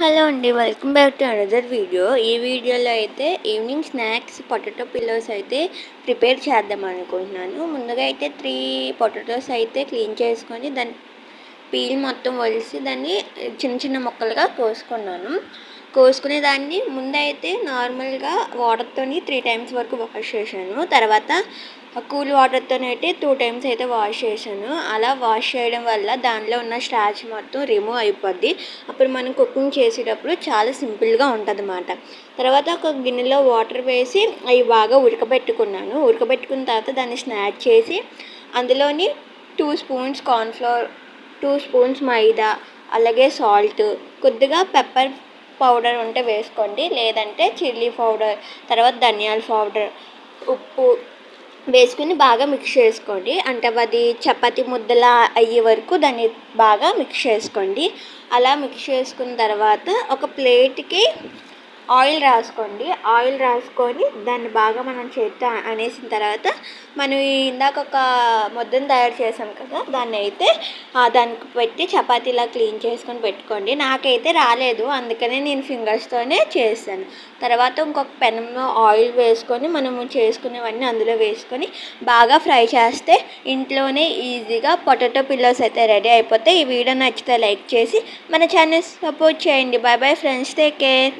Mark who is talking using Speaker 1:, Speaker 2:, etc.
Speaker 1: Hello అండి, welcome back to another video. ఈ వీడియోలో అయితే ఈవినింగ్ స్నాక్స్ పొటాటో పిల్లోస్ అయితే ప్రిపేర్ చేద్దాం అనుకుంటున్నాను. ముందుగా అయితే 3 పొటాటోస్ అయితే క్లీన్ చేసుకొని దాని పీల్ మొత్తం ఒలిసి దాన్ని చిన్న చిన్న ముక్కలుగా కోసుకునే దాన్ని ముందైతే నార్మల్గా వాటర్తోని 3 టైమ్స్ వరకు వాష్ చేశాను. తర్వాత కూల్ వాటర్తోనైతే 2 టైమ్స్ అయితే వాష్ చేశాను. అలా వాష్ చేయడం వల్ల దానిలో ఉన్న స్టార్చ్ మొత్తం రిమూవ్ అయిపోద్ది. అప్పుడు మనం కుకింగ్ చేసేటప్పుడు చాలా సింపుల్గా ఉంటుంది అన్నమాట. తర్వాత ఒక గిన్నెలో వాటర్ వేసి అవి బాగా ఉడకబెట్టుకున్న తర్వాత దాన్ని స్నాచ్ చేసి అందులోని 2 స్పూన్స్ కార్న్ఫ్లోర్, 2 స్పూన్స్ మైదా, అలాగే సాల్ట్, కొద్దిగా పెప్పర్ పౌడర్ ఉంటే వేసుకోండి, లేదంటే చిల్లీ పౌడర్, తర్వాత ధనియాల పౌడర్, ఉప్పు వేసుకుని బాగా మిక్స్ చేసుకోండి. అంటే అది చపాతీ ముద్దలా అయ్యే వరకు దాన్ని బాగా మిక్స్ చేసుకోండి. అలా మిక్స్ చేసుకున్న తర్వాత ఒక ప్లేట్కి ఆయిల్ రాసుకొని దాన్ని బాగా మనం చేత్తో అనేసిన తర్వాత మనం ఇందాక ఒక ముద్దను తయారు చేసాం కదా, దాన్ని అయితే దానికి పెట్టి చపాతీలా క్లీన్ చేసుకొని పెట్టుకోండి. నాకైతే రాలేదు, అందుకనే నేను ఫింగర్స్తోనే చేశాను. తర్వాత ఇంకొక పెనంలో ఆయిల్ వేసుకొని మనము చేసుకునేవన్నీ అందులో వేసుకొని బాగా ఫ్రై చేస్తే ఇంట్లోనే ఈజీగా పొటాటో పిల్లోస్ అయితే రెడీ అయిపోతాయి. ఈ వీడియో నచ్చితే లైక్ చేసి మన ఛానల్ సపోర్ట్ చేయండి. Bye bye friends, take care.